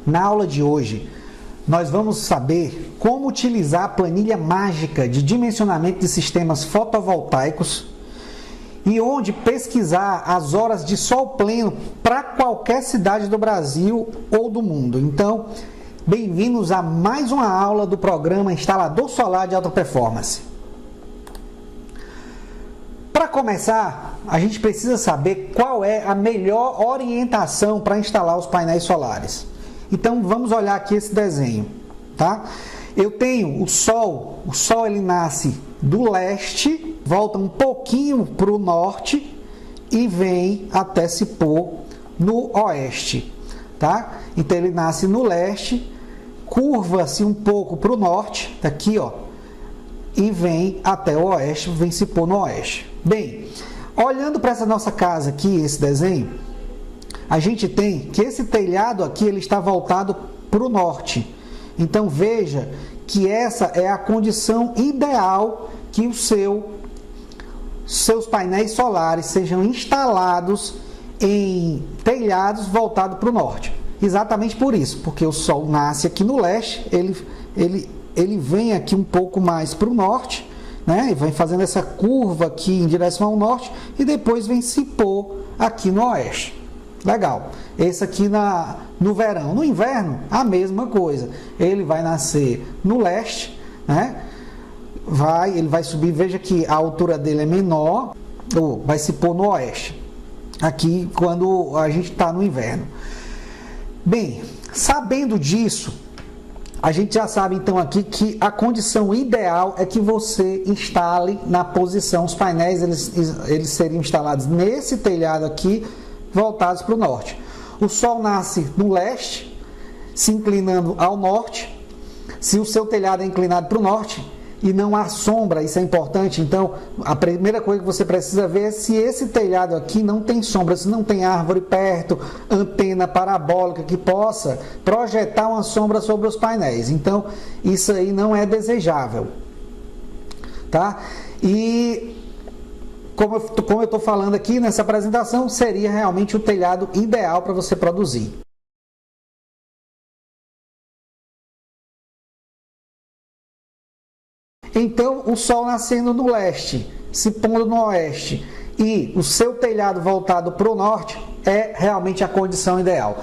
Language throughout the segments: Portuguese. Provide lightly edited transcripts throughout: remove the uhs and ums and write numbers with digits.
Na aula de hoje, nós vamos saber como utilizar a planilha mágica de dimensionamento de sistemas fotovoltaicos e onde pesquisar as horas de sol pleno para qualquer cidade do Brasil ou do mundo. Então, bem-vindos a mais uma aula do programa Instalador Solar de Alta Performance. Para começar, a gente precisa saber qual é a melhor orientação para instalar os painéis solares. Então, vamos olhar aqui esse desenho, tá? Eu tenho o Sol ele nasce do leste, volta um pouquinho para o norte e vem até se pôr no oeste, tá? Então, ele nasce no leste, curva-se um pouco para o norte, daqui, ó, e vem até o oeste, vem se pôr no oeste. Bem, olhando para essa nossa casa aqui, esse desenho, a gente tem que esse telhado aqui ele está voltado para o norte. Então veja que essa é a condição ideal que seus painéis solares sejam instalados em telhados voltados para o norte. Exatamente por isso, porque o Sol nasce aqui no leste, ele vem aqui um pouco mais para o norte, né? E vai fazendo essa curva aqui em direção ao norte e depois vem se pôr aqui no oeste. Legal. Esse aqui no verão. No inverno, a mesma coisa. Ele vai nascer no leste, né? Ele vai subir, veja que a altura dele é menor, ou vai se pôr no oeste. Aqui, quando a gente está no inverno. Bem, sabendo disso, a gente já sabe então aqui que a condição ideal é que você instale na posição, os painéis eles seriam instalados nesse telhado aqui, voltados para o norte. O Sol nasce no leste, se inclinando ao norte. Se o seu telhado é inclinado para o norte e não há sombra, isso é importante, então a primeira coisa que você precisa ver é se esse telhado aqui não tem sombra, se não tem árvore perto, antena parabólica que possa projetar uma sombra sobre os painéis. Então, isso aí não é desejável, tá? E como eu estou falando aqui nessa apresentação, seria realmente o telhado ideal para você produzir. Então, o Sol nascendo no leste, se pondo no oeste e o seu telhado voltado para o norte é realmente a condição ideal.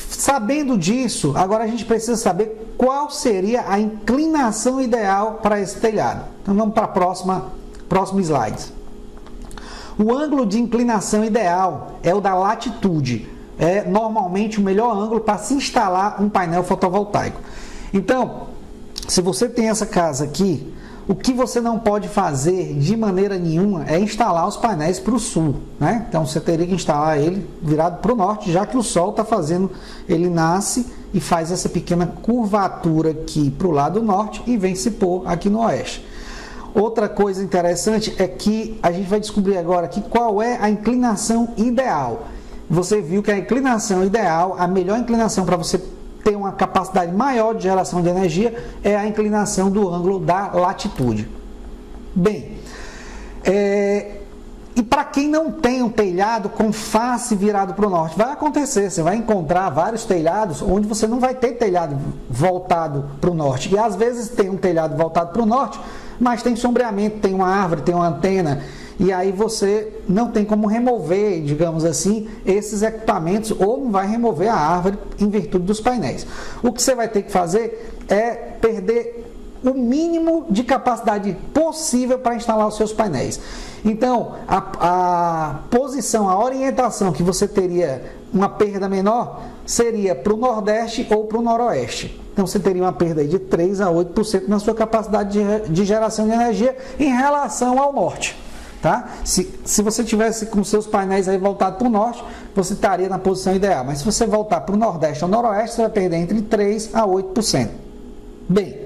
Sabendo disso, agora a gente precisa saber qual seria a inclinação ideal para esse telhado. Então, vamos para a próximo slide. O ângulo de inclinação ideal é o da latitude. É normalmente o melhor ângulo para se instalar um painel fotovoltaico. Então, se você tem essa casa aqui, o que você não pode fazer de maneira nenhuma é instalar os painéis para o sul, né? Então, você teria que instalar ele virado para o norte, já que o Sol está fazendo, ele nasce e faz essa pequena curvatura aqui para o lado norte e vem se pôr aqui no oeste. Outra coisa interessante é que a gente vai descobrir agora aqui qual é a inclinação ideal. Você viu que a inclinação ideal, a melhor inclinação para você ter uma capacidade maior de geração de energia é a inclinação do ângulo da latitude. Bem, e para quem não tem um telhado com face virado para o norte, vai acontecer, você vai encontrar vários telhados onde você não vai ter telhado voltado para o norte. E às vezes tem um telhado voltado para o norte, mas tem sombreamento, tem uma árvore, tem uma antena, e aí você não tem como remover, digamos assim, esses equipamentos, ou não vai remover a árvore em virtude dos painéis. O que você vai ter que fazer é perder o mínimo de capacidade possível para instalar os seus painéis. Então, a posição, a orientação que você teria uma perda menor seria para o nordeste ou para o noroeste. Então, você teria uma perda de 3 a 8% na sua capacidade de geração de energia em relação ao norte. Tá? Se você tivesse com seus painéis aí voltados para o norte, você estaria na posição ideal. Mas se você voltar para o nordeste ou noroeste, você vai perder entre 3 a 8%. Bem,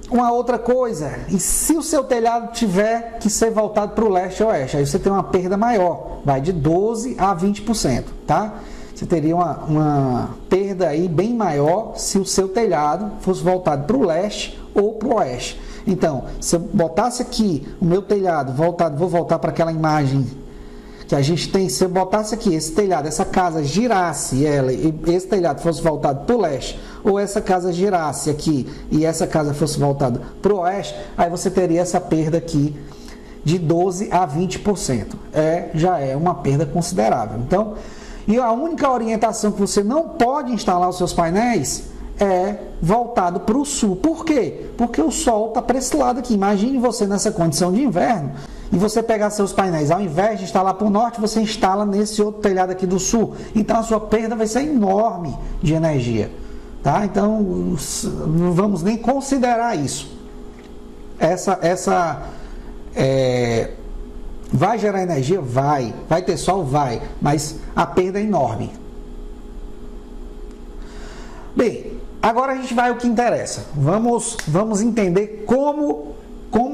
uma outra coisa, e se o seu telhado tiver que ser voltado para o leste ou oeste, aí você tem uma perda maior, vai de 12 a 20%, tá? Você teria uma perda aí bem maior se o seu telhado fosse voltado para o leste ou para o oeste. Então, se eu botasse aqui o meu telhado voltado, vou voltar para aquela imagem que a gente tem, se eu botasse aqui esse telhado, essa casa girasse ela e esse telhado fosse voltado para o leste, ou essa casa girasse aqui e essa casa fosse voltada para o oeste, aí você teria essa perda aqui de 12 a 20%. Já é uma perda considerável. Então, e a única orientação que você não pode instalar os seus painéis é voltado para o sul. Por quê? Porque o sol está para esse lado aqui. Imagine você nessa condição de inverno e você pegar seus painéis, ao invés de instalar para o norte, você instala nesse outro telhado aqui do sul. Então a sua perda vai ser enorme de energia. Tá? Então não vamos nem considerar isso. Vai gerar energia? Vai ter sol? Vai, mas a perda é enorme. Bem, agora a gente vai ao que interessa. Vamos entender como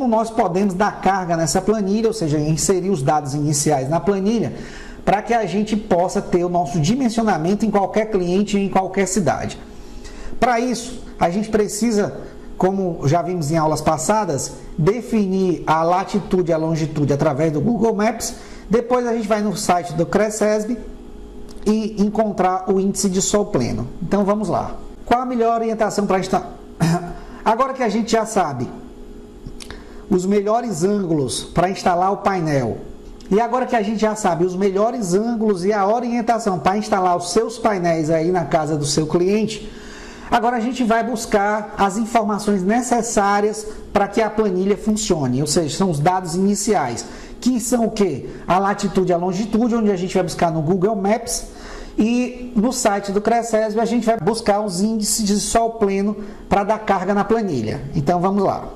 nós podemos dar carga nessa planilha, ou seja, inserir os dados iniciais na planilha, para que a gente possa ter o nosso dimensionamento em qualquer cliente, em qualquer cidade. Para isso, a gente precisa, como já vimos em aulas passadas, definir a latitude e a longitude através do Google Maps. Depois a gente vai no site do Cresesb e encontrar o índice de sol pleno. Então vamos lá. Qual a melhor orientação para instalar? Agora que a gente já sabe os melhores ângulos para instalar o painel, e agora que a gente já sabe os melhores ângulos e a orientação para instalar os seus painéis aí na casa do seu cliente, agora a gente vai buscar as informações necessárias para que a planilha funcione, ou seja, são os dados iniciais, que são o quê? A latitude e a longitude, onde a gente vai buscar no Google Maps, e no site do Cresesb a gente vai buscar os índices de sol pleno para dar carga na planilha. Então vamos lá.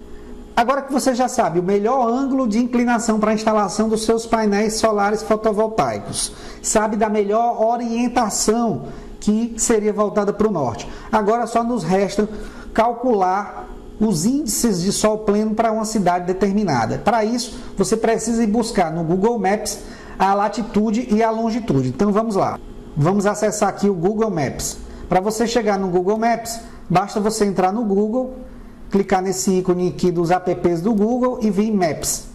Agora que você já sabe o melhor ângulo de inclinação para a instalação dos seus painéis solares fotovoltaicos, sabe da melhor orientação que seria voltada para o norte. Agora só nos resta calcular os índices de sol pleno para uma cidade determinada. Para isso, você precisa ir buscar no Google Maps a latitude e a longitude. Então vamos lá. Vamos acessar aqui o Google Maps. Para você chegar no Google Maps, basta você entrar no Google, clicar nesse ícone aqui dos apps do Google e vir em Maps.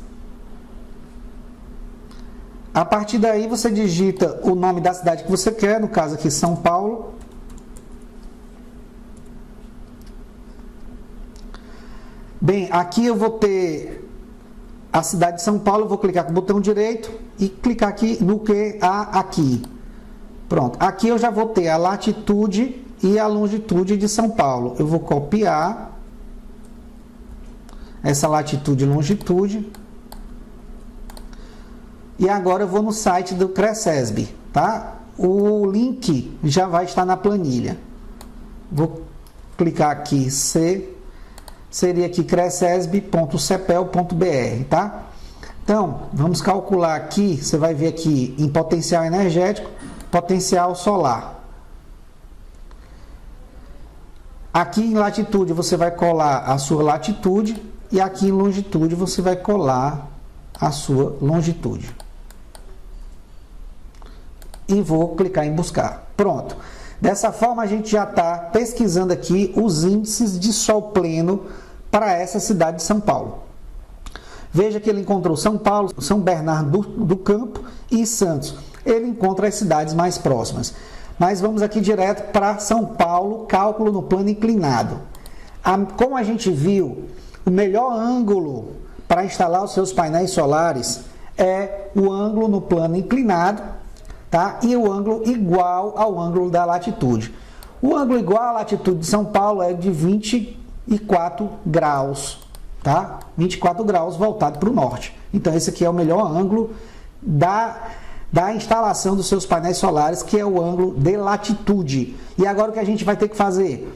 A partir daí você digita o nome da cidade que você quer, no caso aqui São Paulo. Bem, aqui eu vou ter a cidade de São Paulo, eu vou clicar com o botão direito e clicar aqui no que há aqui. Pronto, aqui eu já vou ter a latitude e a longitude de São Paulo. Eu vou copiar essa latitude e longitude. E agora eu vou no site do Cresesb, tá? O link já vai estar na planilha. Vou clicar aqui, seria aqui cresesb.cepel.br, tá? Então, vamos calcular aqui, você vai ver aqui em potencial energético, potencial solar. Aqui em latitude você vai colar a sua latitude e aqui em longitude você vai colar a sua longitude. E vou clicar em buscar. Pronto. Dessa forma a gente já está pesquisando aqui os índices de sol pleno para essa cidade de São Paulo. Veja que ele encontrou São Paulo, São Bernardo do Campo e Santos. Ele encontra as cidades mais próximas. Mas vamos aqui direto para São Paulo, cálculo no plano inclinado. Como a gente viu, o melhor ângulo para instalar os seus painéis solares é o ângulo no plano inclinado, tá? E o ângulo igual ao ângulo da latitude. O ângulo igual à latitude de São Paulo é de 24 graus, tá? 24 graus voltado para o norte. Então esse aqui é o melhor ângulo da instalação dos seus painéis solares, que é o ângulo de latitude. E agora o que a gente vai ter que fazer?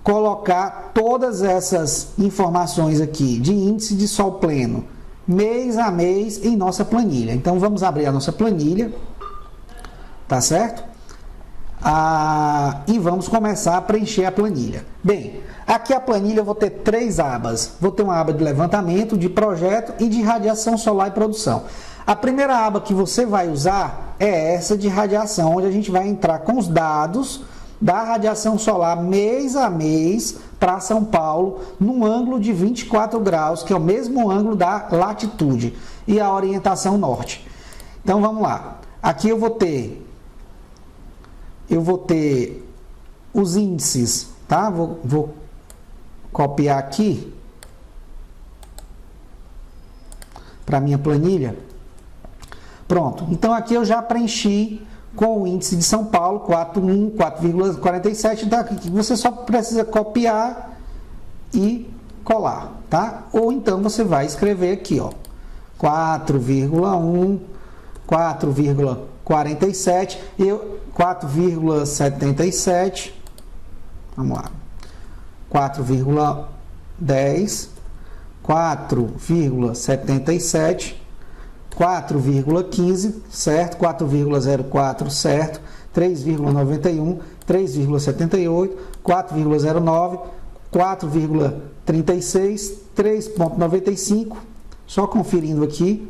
Colocar todas essas informações aqui de índice de sol pleno, mês a mês, em nossa planilha. Então vamos abrir a nossa planilha, tá certo? E vamos começar a preencher a planilha. Bem, aqui a planilha eu vou ter 3 abas. Vou ter uma aba de levantamento, de projeto e de radiação solar e produção. A primeira aba que você vai usar é essa de radiação, onde a gente vai entrar com os dados da radiação solar mês a mês para São Paulo, num ângulo de 24 graus, que é o mesmo ângulo da latitude, e a orientação norte. Então vamos lá. Aqui eu vou ter os índices, tá? Vou copiar aqui para minha planilha. Pronto. Então aqui eu já preenchi com o índice de São Paulo, 4,1, 4,47. Então aqui você só precisa copiar e colar, tá? Ou então você vai escrever aqui, ó, 4,1, 4,47 e 4,77. Vamos lá. 4,10, 4,77, 4,15, certo? 4,04, certo? 3,91, 3,78, 4,09, 4,36, 3,95, só conferindo aqui,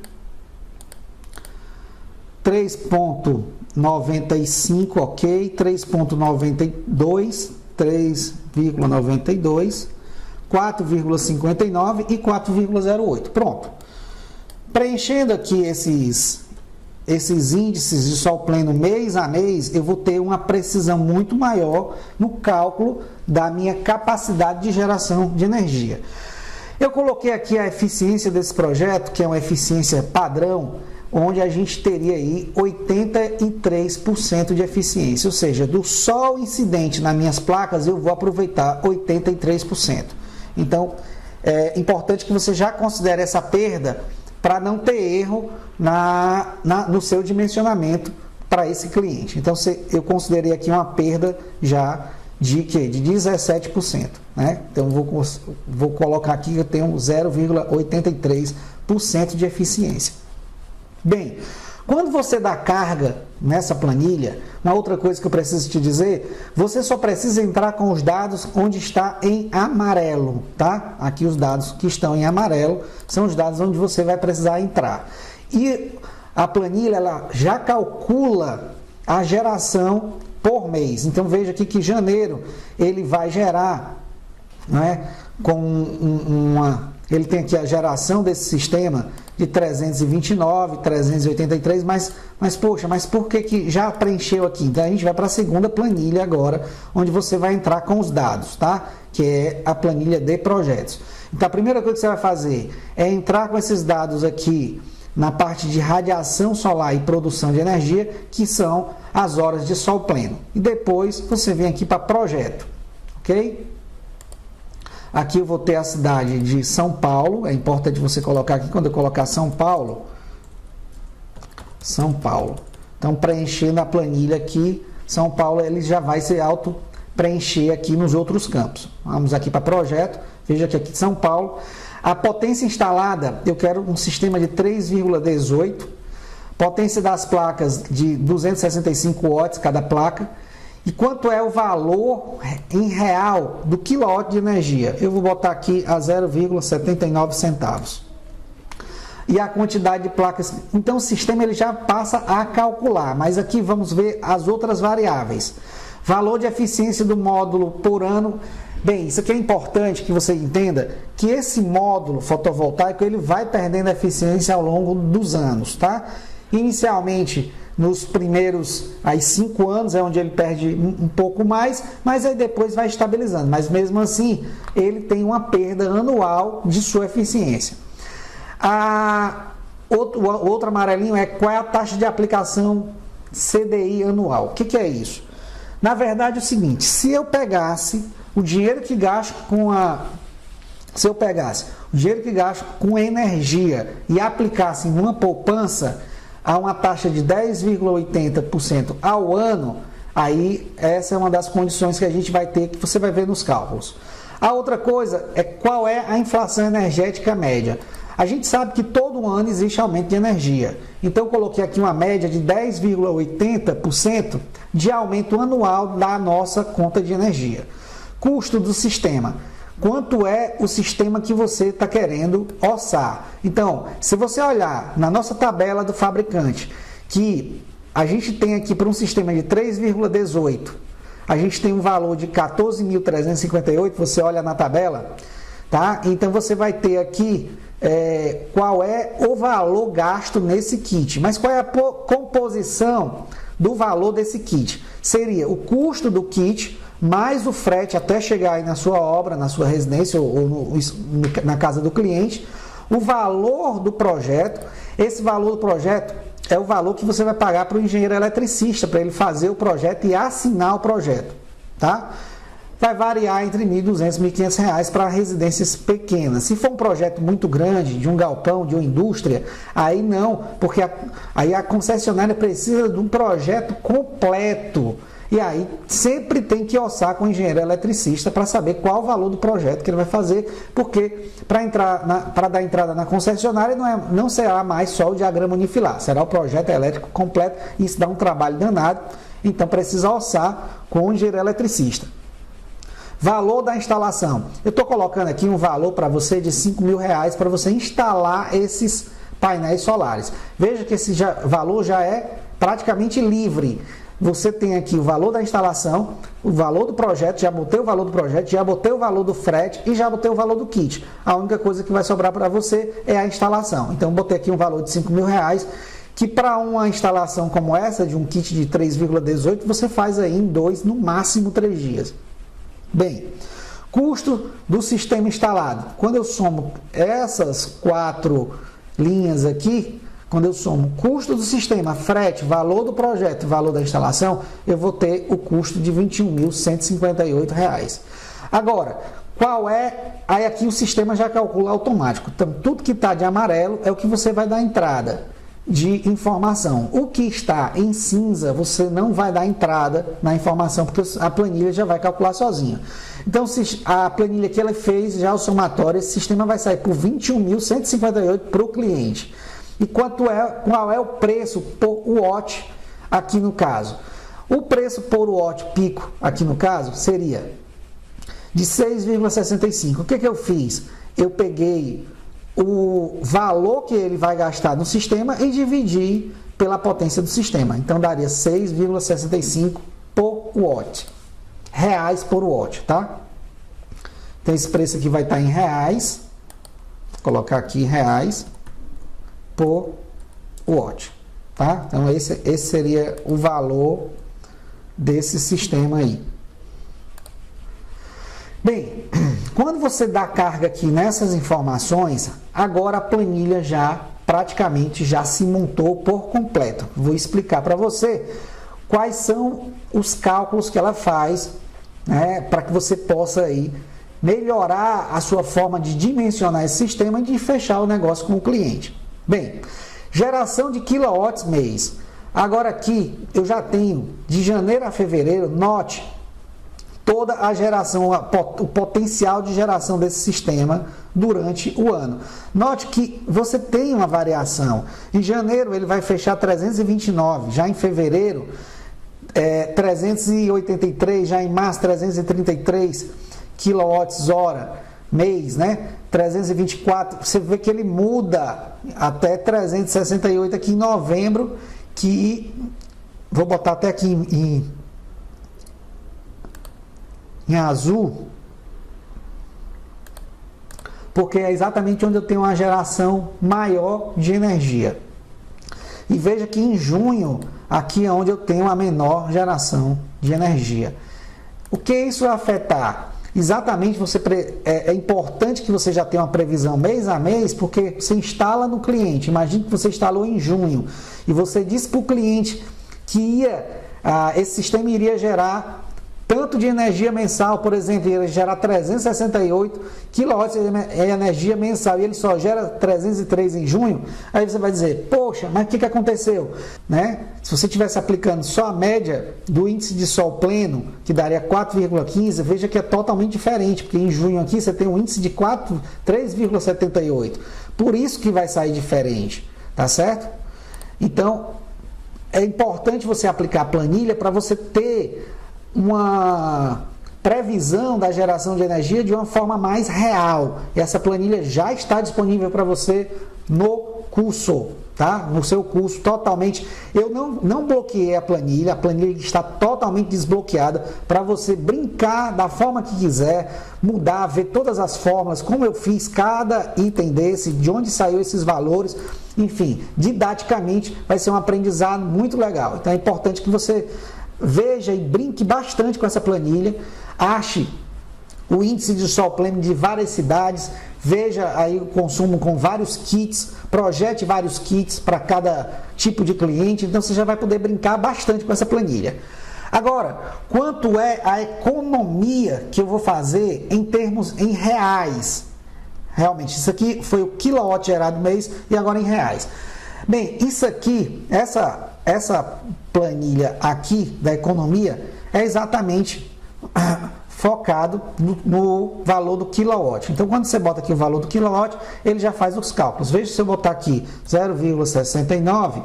3,95, ok, 3,92, 3,92, 4,59 e 4,08. Pronto. Preenchendo aqui esses índices de sol pleno mês a mês, eu vou ter uma precisão muito maior no cálculo da minha capacidade de geração de energia. Eu coloquei aqui a eficiência desse projeto, que é uma eficiência padrão, onde a gente teria aí 83% de eficiência, ou seja, do sol incidente nas minhas placas eu vou aproveitar 83%. Então, é importante que você já considere essa perda para não ter erro no seu dimensionamento para esse cliente. Então, eu considerei aqui uma perda já de 17%. Né? Então, vou colocar aqui que eu tenho 0,83% de eficiência. Bem, quando você dá carga nessa planilha, uma outra coisa que eu preciso te dizer, você só precisa entrar com os dados onde está em amarelo, tá? Aqui os dados que estão em amarelo são os dados onde você vai precisar entrar. E a planilha, ela já calcula a geração por mês. Então, veja aqui que janeiro ele vai gerar, né, ele tem aqui a geração desse sistema de 329, 383, mas poxa, mas por que já preencheu aqui? Então a gente vai para a segunda planilha agora, onde você vai entrar com os dados, tá? Que é a planilha de projetos. Então a primeira coisa que você vai fazer é entrar com esses dados aqui na parte de radiação solar e produção de energia, que são as horas de sol pleno. E depois você vem aqui para projeto, ok? Aqui eu vou ter a cidade de São Paulo, é importante você colocar aqui, quando eu colocar São Paulo. Então, preenchendo a planilha aqui, São Paulo, ele já vai ser auto-preencher aqui nos outros campos. Vamos aqui para projeto, veja que aqui São Paulo. A potência instalada, eu quero um sistema de 3,18, potência das placas de 265 watts cada placa. E quanto é o valor em real do quilowatt de energia? Eu vou botar aqui a 0,79 centavos. E a quantidade de placas. Então o sistema ele já passa a calcular, mas aqui vamos ver as outras variáveis. Valor de eficiência do módulo por ano. Bem, isso aqui é importante que você entenda que esse módulo fotovoltaico ele vai perdendo eficiência ao longo dos anos, tá? Inicialmente, nos primeiros 5 anos é onde ele perde um pouco mais, mas aí depois vai estabilizando. Mas mesmo assim, ele tem uma perda anual de sua eficiência. Outro amarelinho é qual é a taxa de aplicação CDI anual. O que é isso? Na verdade é o seguinte, se eu pegasse o dinheiro que gasto com energia e aplicasse em uma poupança a uma taxa de 10,80% ao ano, aí essa é uma das condições que a gente vai ter, que você vai ver nos cálculos. A outra coisa é qual é a inflação energética média. A gente sabe que todo ano existe aumento de energia. Então eu coloquei aqui uma média de 10,80% de aumento anual da nossa conta de energia. Custo do sistema. Quanto é o sistema que você está querendo orçar? Então, se você olhar na nossa tabela do fabricante, que a gente tem aqui para um sistema de 3,18, a gente tem um valor de 14.358, você olha na tabela, tá? Então você vai ter aqui qual é o valor gasto nesse kit. Mas qual é a composição do valor desse kit? Seria o custo do kit mais o frete até chegar aí na sua obra, na sua residência ou na casa do cliente, o valor do projeto. Esse valor do projeto é o valor que você vai pagar para o engenheiro eletricista, para ele fazer o projeto e assinar o projeto, tá? Vai variar entre R$ 1.200 e R$ 1.500 para residências pequenas. Se for um projeto muito grande, de um galpão, de uma indústria, aí não, porque aí a concessionária precisa de um projeto completo. E aí sempre tem que orçar com o engenheiro eletricista para saber qual o valor do projeto que ele vai fazer, porque para dar entrada na concessionária não será mais só o diagrama unifilar, será o projeto elétrico completo, e isso dá um trabalho danado, então precisa orçar com o engenheiro eletricista. Valor da instalação. Eu estou colocando aqui um valor para você de R$ 5.000 para você instalar esses painéis solares. Veja que esse valor já é praticamente livre. Você tem aqui o valor da instalação, o valor do projeto, já botei o valor do projeto, já botei o valor do frete e já botei o valor do kit. A única coisa que vai sobrar para você é a instalação. Então, botei aqui um valor de R$ 5.000, que para uma instalação como essa, de um kit de 3,18, você faz aí em 2, no máximo 3 dias. Bem, custo do sistema instalado. Quando eu somo essas 4 linhas aqui, quando eu somo custo do sistema, frete, valor do projeto, valor da instalação, eu vou ter o custo de R$ 21.158. Agora, qual é? Aí aqui o sistema já calcula automático. Então, tudo que está de amarelo é o que você vai dar entrada de informação. O que está em cinza, você não vai dar entrada na informação, porque a planilha já vai calcular sozinha. Então, se a planilha que ela fez, já o somatório, esse sistema vai sair por R$ 21.158 para o cliente. E qual é o preço por watt aqui no caso? O preço por watt pico aqui no caso seria de 6,65. O que eu fiz? Eu peguei o valor que ele vai gastar no sistema e dividi pela potência do sistema. Então, daria 6,65 por watt. Reais por watt, tá? Então, esse preço aqui vai estar em reais. Vou colocar aqui reais por watt, tá? Então, esse seria o valor desse sistema aí. Bem, quando você dá carga aqui nessas informações, agora a planilha praticamente já se montou por completo. Vou explicar para você quais são os cálculos que ela faz, né, para que você possa aí melhorar a sua forma de dimensionar esse sistema e de fechar o negócio com o cliente. Bem, geração de quilowatts mês. Agora aqui eu já tenho de janeiro a fevereiro, note toda a geração, o potencial de geração desse sistema durante o ano. Note que você tem uma variação. Em janeiro ele vai fechar 329, já em fevereiro 383, já em março 333 kWh mês, né? 324, você vê que ele muda até 368 aqui em novembro, que vou botar até aqui em azul, porque é exatamente onde eu tenho uma geração maior de energia. E veja que em junho, aqui é onde eu tenho a menor geração de energia. O que isso vai afetar? Exatamente, é importante que você já tenha uma previsão mês a mês, porque você instala no cliente. Imagine que você instalou em junho e você disse para o cliente que esse sistema iria gerar tanto de energia mensal, por exemplo, ele gera 368 kW de energia mensal e ele só gera 303 em junho, aí você vai dizer, poxa, mas o que aconteceu? Né? Se você estivesse aplicando só a média do índice de sol pleno, que daria 4,15, veja que é totalmente diferente, porque em junho aqui você tem um índice de 3,78. Por isso que vai sair diferente, tá certo? Então, é importante você aplicar a planilha para você ter uma previsão da geração de energia de uma forma mais real. E essa planilha já está disponível para você no curso. tá? No seu curso totalmente. Eu não bloqueei a planilha está totalmente desbloqueada para você brincar da forma que quiser, mudar, ver todas as fórmulas, como eu fiz cada item desse, de onde saiu esses valores, enfim, didaticamente vai ser um aprendizado muito legal. Então é importante que você veja e brinque bastante com essa planilha, ache o índice de sol pleno de várias cidades, veja aí o consumo com vários kits, projete vários kits para cada tipo de cliente, então você já vai poder brincar bastante com essa planilha. Agora, quanto é a economia que eu vou fazer em reais? Realmente, isso aqui foi o quilowatt gerado mês e agora em reais. Bem, isso aqui, essa planilha aqui da economia é exatamente focado no valor do quilowatt. Então, quando você bota aqui o valor do quilowatt, ele já faz os cálculos. Veja, se eu botar aqui 0,69,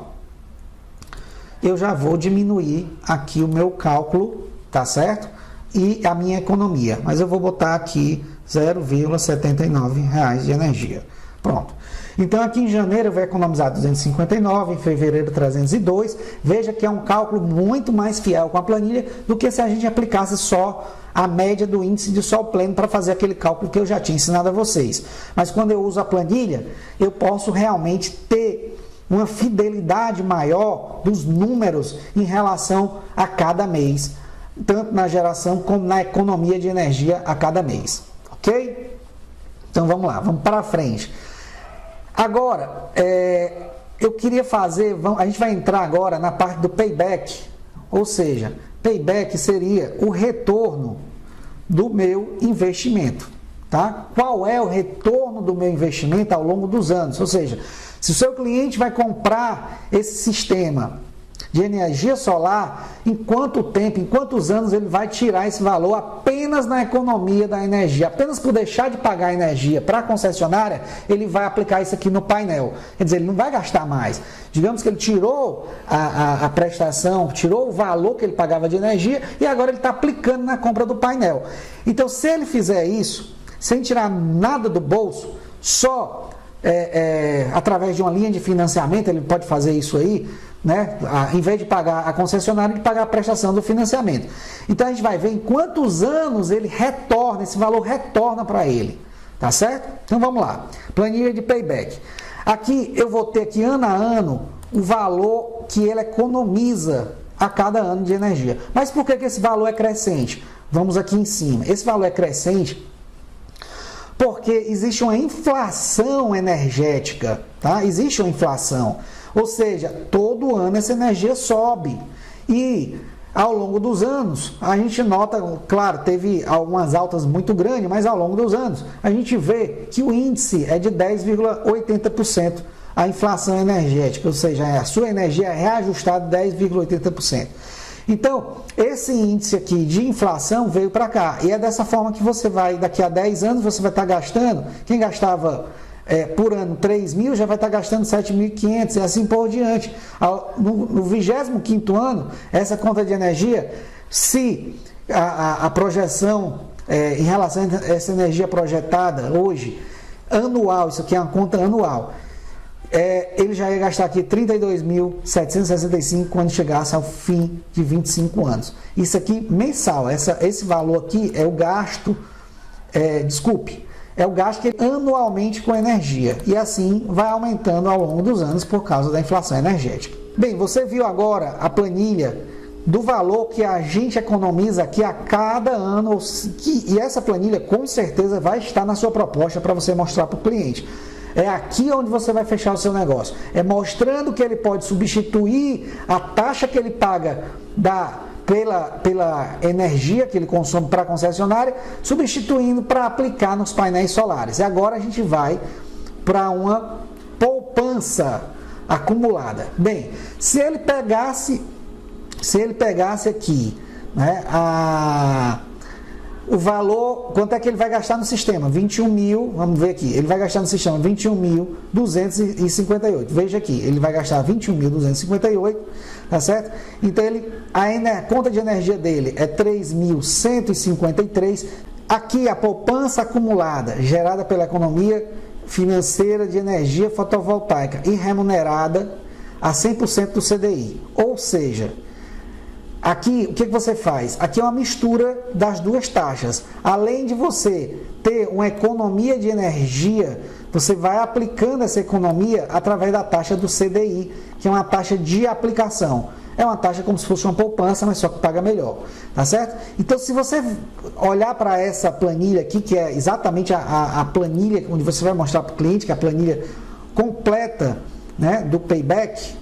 eu já vou diminuir aqui o meu cálculo, tá certo? E a minha economia. Mas eu vou botar aqui R$0,79 de energia. Pronto. Então, aqui em janeiro eu vou economizar 259, em fevereiro 302. Veja que é um cálculo muito mais fiel com a planilha do que se a gente aplicasse só a média do índice de sol pleno para fazer aquele cálculo que eu já tinha ensinado a vocês. Mas quando eu uso a planilha, eu posso realmente ter uma fidelidade maior dos números em relação a cada mês, tanto na geração como na economia de energia a cada mês. Ok? Então vamos lá, vamos para frente. Agora, eu queria fazer, a gente vai entrar agora na parte do payback, ou seja, payback seria o retorno do meu investimento, tá? Qual é o retorno do meu investimento ao longo dos anos? Ou seja, se o seu cliente vai comprar esse sistema de energia solar, em quanto tempo, em quantos anos ele vai tirar esse valor apenas na economia da energia, apenas por deixar de pagar a energia para a concessionária, ele vai aplicar isso aqui no painel. Quer dizer, ele não vai gastar mais. Digamos que ele tirou a prestação, tirou o valor que ele pagava de energia e agora ele está aplicando na compra do painel. Então, se ele fizer isso, sem tirar nada do bolso, só através de uma linha de financiamento, ele pode fazer isso aí, né? Em vez de pagar a concessionária, de pagar a prestação do financiamento. Então a gente vai ver em quantos anos ele retorna, esse valor retorna para ele, tá certo? Então vamos lá, planilha de payback. Aqui eu vou ter aqui ano a ano o valor que ele economiza a cada ano de energia. Mas por que esse valor é crescente? Vamos aqui em cima. Esse valor é crescente porque existe uma inflação energética, tá? Existe uma inflação. Ou seja, todo ano essa energia sobe. E ao longo dos anos, a gente nota, claro, teve algumas altas muito grandes, mas ao longo dos anos, a gente vê que o índice é de 10,80%, a inflação energética, ou seja, a sua energia é reajustada 10,80%. Então, esse índice aqui de inflação veio para cá. E é dessa forma que você vai, daqui a 10 anos, você vai estar gastando, quem gastava por ano 3 mil, já vai estar gastando 7.500 e assim por diante. No 25º ano, essa conta de energia, se a projeção em relação a essa energia projetada hoje, anual, isso aqui é uma conta anual, ele já ia gastar aqui 32.765 quando chegasse ao fim de 25 anos. Isso aqui mensal, esse valor aqui é o gasto, é o gasto que anualmente com energia, e assim vai aumentando ao longo dos anos por causa da inflação energética. Bem, você viu agora a planilha do valor que a gente economiza aqui a cada ano, e essa planilha com certeza vai estar na sua proposta para você mostrar para o cliente. É aqui onde você vai fechar o seu negócio. É mostrando que ele pode substituir a taxa que ele paga pela energia que ele consome para a concessionária, substituindo para aplicar nos painéis solares. E agora a gente vai para uma poupança acumulada. Bem, se ele pegasse aqui, né, o valor, quanto é que ele vai gastar no sistema? 21 mil, vamos ver aqui, ele vai gastar no sistema 21.258. Veja aqui, ele vai gastar 21.258, tá certo? Então a conta de energia dele é 3.153. Aqui a poupança acumulada gerada pela economia financeira de energia fotovoltaica e remunerada a 100% do CDI. Ou seja, aqui o que você faz? Aqui é uma mistura das duas taxas. Além de você ter uma economia de energia, você vai aplicando essa economia através da taxa do CDI, que é uma taxa de aplicação. É uma taxa como se fosse uma poupança, mas só que paga melhor, tá certo? Então, se você olhar para essa planilha aqui, que é exatamente a planilha onde você vai mostrar para o cliente, que é a planilha completa, né, do payback,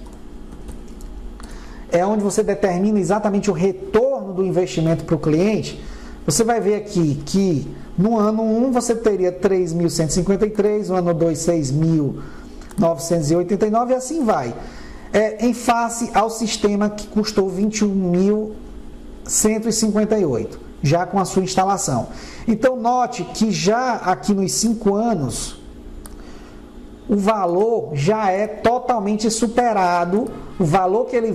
é onde você determina exatamente o retorno do investimento para o cliente. Você vai ver aqui que no ano 1 você teria 3.153, no ano 2, 6.989 e assim vai. Em face ao sistema que custou 21.158, já com a sua instalação. Então, note que já aqui nos 5 anos, o valor já é totalmente superado, o valor que ele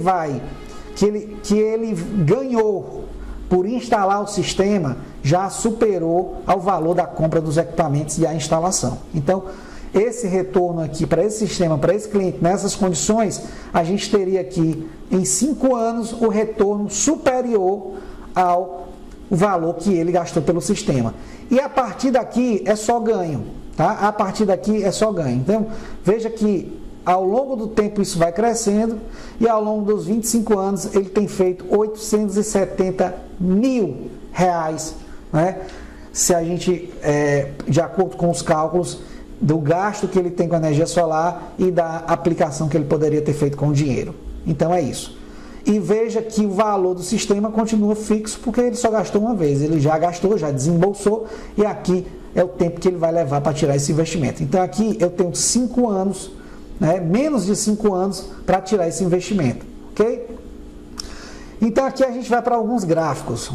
ganhou por instalar o sistema já superou ao valor da compra dos equipamentos e a instalação. Então, esse retorno aqui para esse sistema, para esse cliente, nessas condições, a gente teria aqui, em 5 anos, o retorno superior ao valor que ele gastou pelo sistema. E a partir daqui é só ganho, tá? A partir daqui é só ganho. Então, veja que ao longo do tempo isso vai crescendo e ao longo dos 25 anos ele tem feito R$870 mil, né? Se a gente, de acordo com os cálculos, do gasto que ele tem com a energia solar e da aplicação que ele poderia ter feito com o dinheiro. Então é isso. E veja que o valor do sistema continua fixo porque ele só gastou uma vez. Ele já gastou, já desembolsou e aqui é o tempo que ele vai levar para tirar esse investimento. Então aqui eu tenho 5 anos, né, menos de 5 anos para tirar esse investimento. Ok? Então aqui a gente vai para alguns gráficos.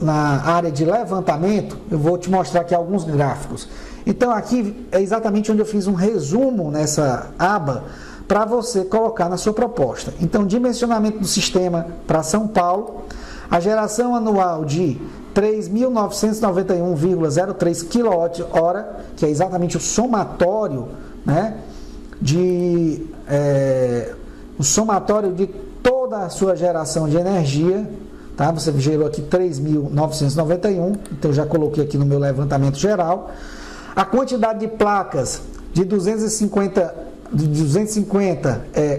Na área de levantamento, eu vou te mostrar aqui alguns gráficos. Então aqui é exatamente onde eu fiz um resumo nessa aba para você colocar na sua proposta. Então, dimensionamento do sistema para São Paulo, a geração anual de 3.991,03 kWh, que é exatamente o somatório, né, o somatório de toda a sua geração de energia, tá? Você gerou aqui 3.991, então já coloquei aqui no meu levantamento geral. A quantidade de placas de 250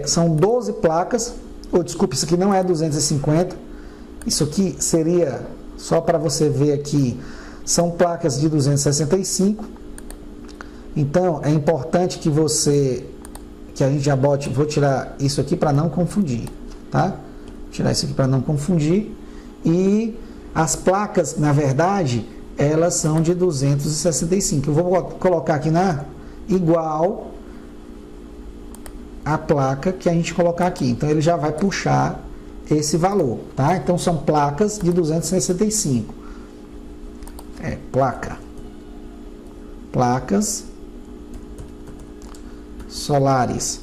são 12 placas, desculpe, isso aqui não é 250, isso aqui seria, só para você ver aqui, são placas de 265, então é importante que a gente já bote, vou tirar isso aqui para não confundir, tá? Vou tirar isso aqui para não confundir, e as placas, na verdade, elas são de 265. Eu vou colocar aqui igual a placa que a gente colocar aqui. Então, ele já vai puxar esse valor, tá? Então, são placas de 265. Placas solares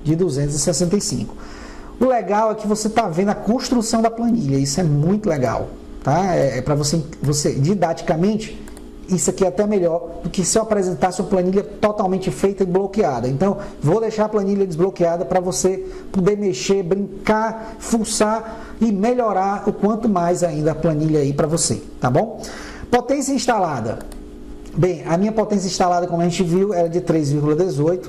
de 265. O legal é que você está vendo a construção da planilha. Isso é muito legal. Tá? Para você didaticamente, isso aqui é até melhor do que se eu apresentasse uma planilha totalmente feita e bloqueada. Então, vou deixar a planilha desbloqueada para você poder mexer, brincar, fuçar e melhorar o quanto mais ainda a planilha aí para você, tá bom? Potência instalada. Bem, a minha potência instalada, como a gente viu, era de 3,18.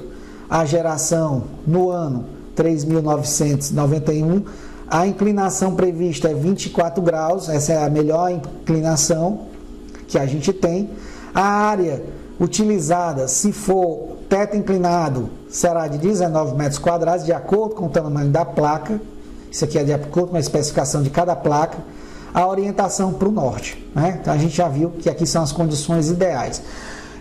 A geração no ano, 3.991. A inclinação prevista é 24 graus, essa é a melhor inclinação que a gente tem. A área utilizada, se for teto inclinado, será de 19 metros quadrados, de acordo com o tamanho da placa. Isso aqui é de acordo com a especificação de cada placa. A orientação para o norte, né? Então a gente já viu que aqui são as condições ideais.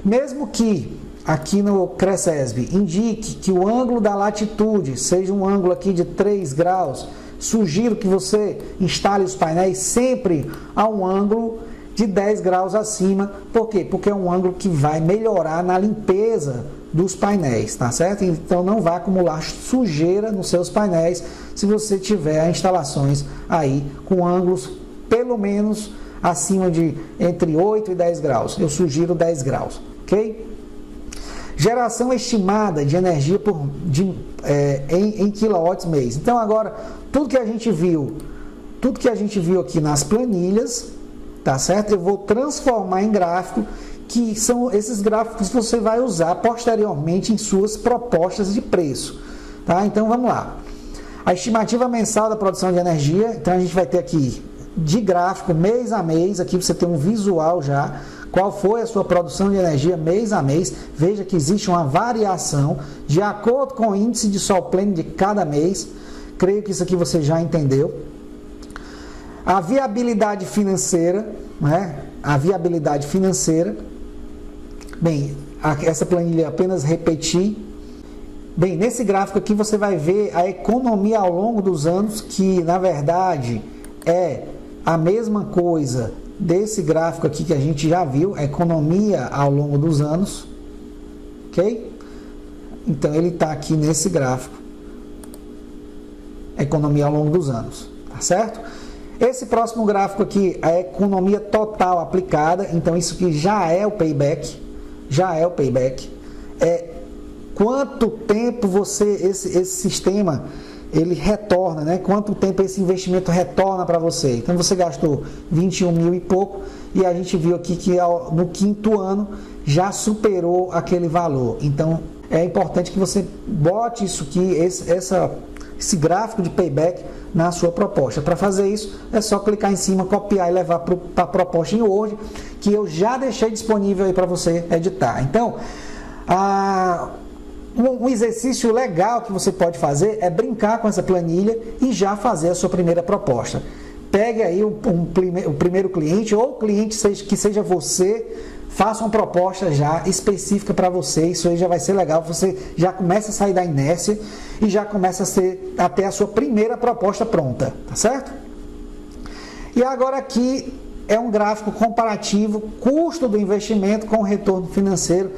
Mesmo que aqui no CRECESB indique que o ângulo da latitude seja um ângulo aqui de 3 graus, sugiro que você instale os painéis sempre a um ângulo de 10 graus acima. Por quê? Porque é um ângulo que vai melhorar na limpeza dos painéis, tá certo? Então não vai acumular sujeira nos seus painéis se você tiver instalações aí com ângulos pelo menos acima de entre 8 e 10 graus. Eu sugiro 10 graus, ok? Geração estimada de energia em quilowatts mês. Então agora, tudo que a gente viu aqui nas planilhas, tá certo? Eu vou transformar em gráfico, que são esses gráficos que você vai usar posteriormente em suas propostas de preço, tá? Então vamos lá. A estimativa mensal da produção de energia, então a gente vai ter aqui de gráfico mês a mês, aqui você tem um visual já, qual foi a sua produção de energia mês a mês. Veja que existe uma variação de acordo com o índice de sol pleno de cada mês. Creio que isso aqui você já entendeu. A viabilidade financeira, né? A viabilidade financeira. Bem, essa planilha apenas repetir. Bem, nesse gráfico aqui você vai ver a economia ao longo dos anos, que na verdade é a mesma coisa desse gráfico aqui que a gente já viu, a economia ao longo dos anos, ok? Então ele está aqui nesse gráfico, economia ao longo dos anos, tá certo? Esse próximo gráfico aqui, a economia total aplicada, então isso aqui já é o payback, é quanto tempo esse sistema ele retorna, né? Quanto tempo esse investimento retorna para você. Então você gastou 21 mil e pouco e a gente viu aqui que no quinto ano já superou aquele valor. Então é importante que você bote isso aqui, esse gráfico de payback na sua proposta. Para fazer isso é só clicar em cima, copiar e levar para a proposta em Word, que eu já deixei disponível aí para você editar. Então um exercício legal que você pode fazer é brincar com essa planilha e já fazer a sua primeira proposta. Pegue aí o primeiro cliente ou cliente que seja você, faça uma proposta já específica para você. Isso aí já vai ser legal, você já começa a sair da inércia e já começa a ter a sua primeira proposta pronta, tá certo? E agora aqui é um gráfico comparativo, custo do investimento com retorno financeiro.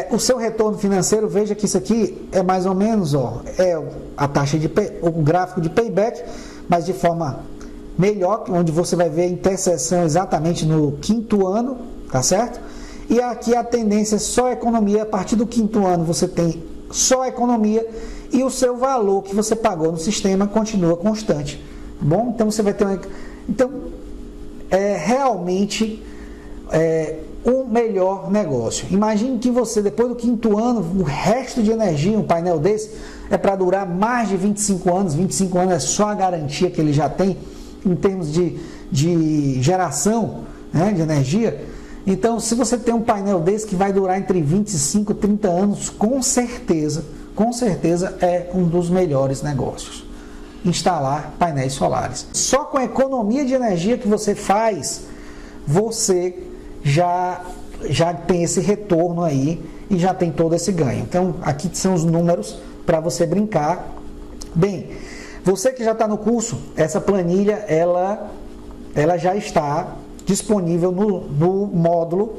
O seu retorno financeiro, veja que isso aqui é mais ou menos, a taxa o gráfico de payback, mas de forma melhor, onde você vai ver a interseção exatamente no quinto ano, tá certo? E aqui a tendência é só economia. A partir do quinto ano você tem só economia e o seu valor que você pagou no sistema continua constante, tá bom? Então você vai ter realmente um melhor negócio. Imagine que você, depois do quinto ano, o resto de energia, um painel desse, é para durar mais de 25 anos. 25 anos é só a garantia que ele já tem em termos de geração, né, de energia. Então, se você tem um painel desse que vai durar entre 25 e 30 anos, com certeza é um dos melhores negócios. Instalar painéis solares. Só com a economia de energia que você faz, você já tem esse retorno aí e já tem todo esse ganho. Então, aqui são os números para você brincar. Bem, você que já está no curso, essa planilha, ela já está disponível no módulo,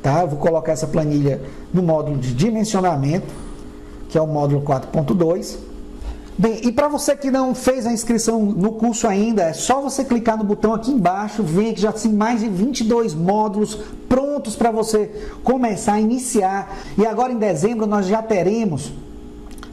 tá? Eu vou colocar essa planilha no módulo de dimensionamento, que é o módulo 4.2. Bem, e para você que não fez a inscrição no curso ainda, é só você clicar no botão aqui embaixo, ver que já tem mais de 22 módulos prontos para você começar a iniciar. E agora em dezembro nós já teremos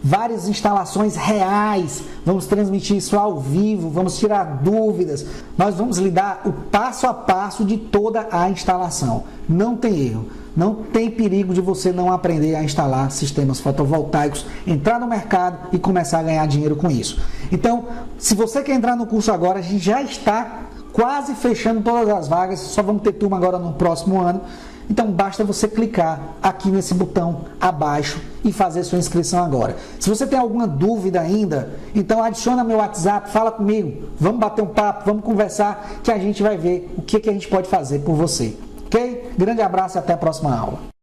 várias instalações reais, vamos transmitir isso ao vivo, vamos tirar dúvidas, nós vamos lhe dar o passo a passo de toda a instalação. Não tem erro. Não tem perigo de você não aprender a instalar sistemas fotovoltaicos, entrar no mercado e começar a ganhar dinheiro com isso. Então, se você quer entrar no curso agora, a gente já está quase fechando todas as vagas, só vamos ter turma agora no próximo ano. Então, basta você clicar aqui nesse botão abaixo e fazer sua inscrição agora. Se você tem alguma dúvida ainda, então adiciona meu WhatsApp, fala comigo, vamos bater um papo, vamos conversar, que a gente vai ver o que a gente pode fazer por você. Ok? Grande abraço e até a próxima aula.